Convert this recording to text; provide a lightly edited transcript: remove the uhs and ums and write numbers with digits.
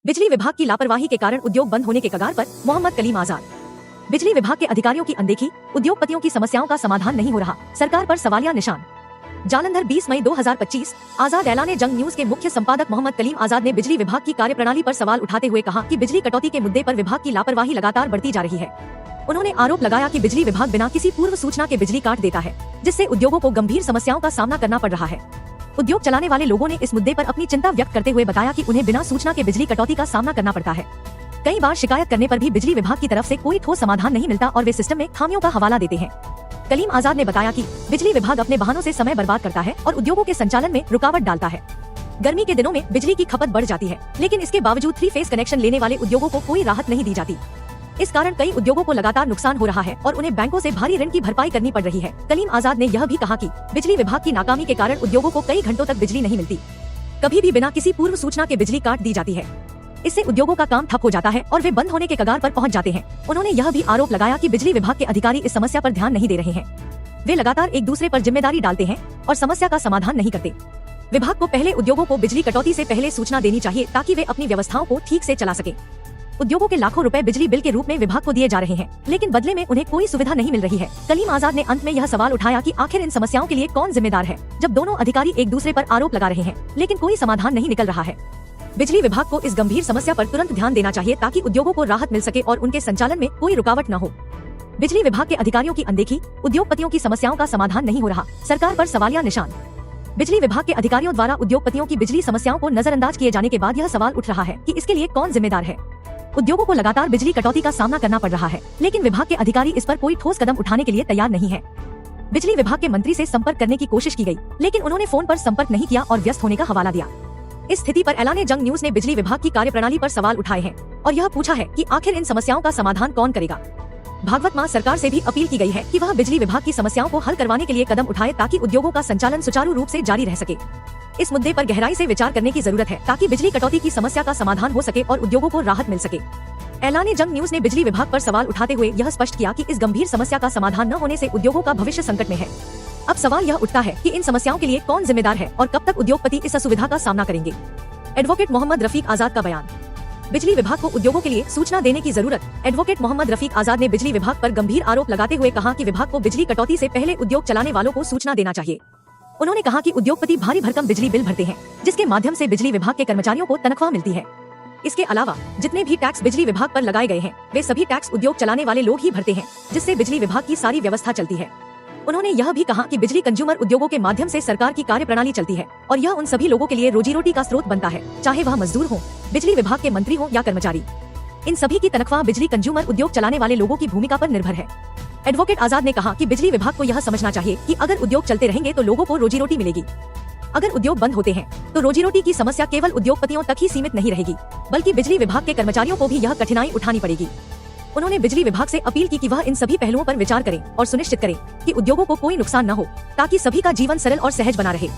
बिजली विभाग की लापरवाही के कारण उद्योग बंद होने के कगार पर मोहम्मद कलीम आजाद। बिजली विभाग के अधिकारियों की अनदेखी, उद्योगपतियों की समस्याओं का समाधान नहीं हो रहा, सरकार पर सवालिया निशान। जालंधर 20 मई 2025। आजाद ऐलाने जंग न्यूज के मुख्य संपादक मोहम्मद कलीम आजाद ने बिजली विभाग की कार्यप्रणाली पर सवाल उठाते हुए कहा कि बिजली कटौती के मुद्दे पर विभाग की लापरवाही लगातार बढ़ती जा रही है। उन्होंने आरोप लगाया कि बिजली विभाग बिना किसी पूर्व सूचना के बिजली काट देता है, जिससे उद्योगों को गंभीर समस्याओं का सामना करना पड़ रहा है। उद्योग चलाने वाले लोगों ने इस मुद्दे पर अपनी चिंता व्यक्त करते हुए बताया कि उन्हें बिना सूचना के बिजली कटौती का सामना करना पड़ता है। कई बार शिकायत करने पर भी बिजली विभाग की तरफ से कोई ठोस समाधान नहीं मिलता और वे सिस्टम में खामियों का हवाला देते हैं। कलीम आजाद ने बताया कि बिजली विभाग अपने बहानों से समय बर्बाद करता है और उद्योगों के संचालन में रुकावट डालता है। गर्मी के दिनों में बिजली की खपत बढ़ जाती है, लेकिन इसके बावजूद 3 फेज कनेक्शन लेने वाले उद्योगों को कोई राहत नहीं दी जाती। इस कारण कई उद्योगों को लगातार नुकसान हो रहा है और उन्हें बैंकों से भारी ऋण की भरपाई करनी पड़ रही है। कलीम आजाद ने यह भी कहा कि बिजली विभाग की नाकामी के कारण उद्योगों को कई घंटों तक बिजली नहीं मिलती, कभी भी बिना किसी पूर्व सूचना के बिजली काट दी जाती है। इससे उद्योगों का काम ठप हो जाता है और वे बंद होने के कगार पर पहुंच जाते हैं। उन्होंने यह भी आरोप लगाया कि बिजली विभाग के अधिकारी इस समस्या पर ध्यान नहीं दे रहे हैं। वे लगातार एक दूसरे पर जिम्मेदारी डालते हैं और समस्या का समाधान नहीं करते। विभाग को पहले उद्योगों को बिजली कटौती से पहले सूचना देनी चाहिए ताकि वे अपनी व्यवस्थाओं को ठीक से चला सके। उद्योगों के लाखों रुपए बिजली बिल के रूप में विभाग को दिए जा रहे हैं, लेकिन बदले में उन्हें कोई सुविधा नहीं मिल रही है। कलीम आजाद ने अंत में यह सवाल उठाया कि आखिर इन समस्याओं के लिए कौन जिम्मेदार है, जब दोनों अधिकारी एक दूसरे पर आरोप लगा रहे हैं, लेकिन कोई समाधान नहीं निकल रहा है। बिजली विभाग को इस गंभीर समस्या पर तुरंत ध्यान देना चाहिए ताकि उद्योगों को राहत मिल सके और उनके संचालन में कोई रुकावट न हो। बिजली विभाग के अधिकारियों की अनदेखी, उद्योगपतियों की समस्याओं का समाधान नहीं हो रहा, सरकार पर सवालिया निशान। बिजली विभाग के अधिकारियों द्वारा उद्योगपतियों की बिजली समस्याओं को नजरअंदाज किए जाने के बाद यह सवाल उठ रहा है कि इसके लिए कौन जिम्मेदार है। उद्योगों को लगातार बिजली कटौती का सामना करना पड़ रहा है, लेकिन विभाग के अधिकारी इस पर कोई ठोस कदम उठाने के लिए तैयार नहीं है। बिजली विभाग के मंत्री से संपर्क करने की कोशिश की गई, लेकिन उन्होंने फोन पर संपर्क नहीं किया और व्यस्त होने का हवाला दिया। इस स्थिति पर ऐलाने जंग न्यूज ने बिजली विभाग की कार्यप्रणाली पर सवाल उठाए हैं और यह पूछा है कि आखिर इन समस्याओं का समाधान कौन करेगा। भागवत मां सरकार से भी अपील की गई है कि वह बिजली विभाग की समस्याओं को हल करवाने के लिए कदम उठाए ताकि उद्योगों का संचालन सुचारू रूप से जारी रह सके। इस मुद्दे पर गहराई से विचार करने की जरूरत है ताकि बिजली कटौती की समस्या का समाधान हो सके और उद्योगों को राहत मिल सके। ऐलाने जंग न्यूज ने बिजली विभाग पर सवाल उठाते हुए यह स्पष्ट किया कि इस गंभीर समस्या का समाधान न होने से उद्योगों का भविष्य संकट में है। अब सवाल यह उठता है कि इन समस्याओं के लिए कौन जिम्मेदार है और कब तक उद्योगपति इस असुविधा का सामना करेंगे। एडवोकेट मोहम्मद रफीक आजाद का बयान। बिजली विभाग को उद्योगों के लिए सूचना देने की जरूरत। एडवोकेट मोहम्मद रफीक आजाद ने बिजली विभाग पर गंभीर आरोप लगाते हुए कहा कि विभाग को बिजली कटौती से पहले उद्योग चलाने वालों को सूचना देना चाहिए। उन्होंने कहा कि उद्योगपति भारी भरकम बिजली बिल भरते हैं, जिसके माध्यम से बिजली विभाग के कर्मचारियों को तनख्वाह मिलती है। इसके अलावा जितने भी टैक्स बिजली विभाग पर लगाए गए हैं, वे सभी टैक्स उद्योग चलाने वाले लोग ही भरते हैं, जिससे बिजली विभाग की सारी व्यवस्था चलती है। उन्होंने यह भी कहा कि बिजली कंज्यूमर उद्योगों के माध्यम से सरकार की कार्यप्रणाली चलती है और यह उन सभी लोगों के लिए रोजी रोटी का स्रोत बनता है, चाहे वह मजदूर हो, बिजली विभाग के मंत्री हो या कर्मचारी। इन सभी की तनख्वाह बिजली कंज्यूमर उद्योग चलाने वाले लोगों की भूमिका पर निर्भर है। एडवोकेट आजाद ने कहा कि बिजली विभाग को यह समझना चाहिए कि अगर उद्योग चलते रहेंगे तो लोगों को रोजी रोटी मिलेगी। अगर उद्योग बंद होते हैं तो रोजी रोटी की समस्या केवल उद्योगपतियों तक ही सीमित नहीं रहेगी, बल्कि बिजली विभाग के कर्मचारियों को भी यह कठिनाई उठानी पड़ेगी। उन्होंने बिजली विभाग से अपील की कि वह इन सभी पहलुओं पर विचार करें और सुनिश्चित करें कि उद्योगों को कोई नुकसान न हो, ताकि सभी का जीवन सरल और सहज बना रहे।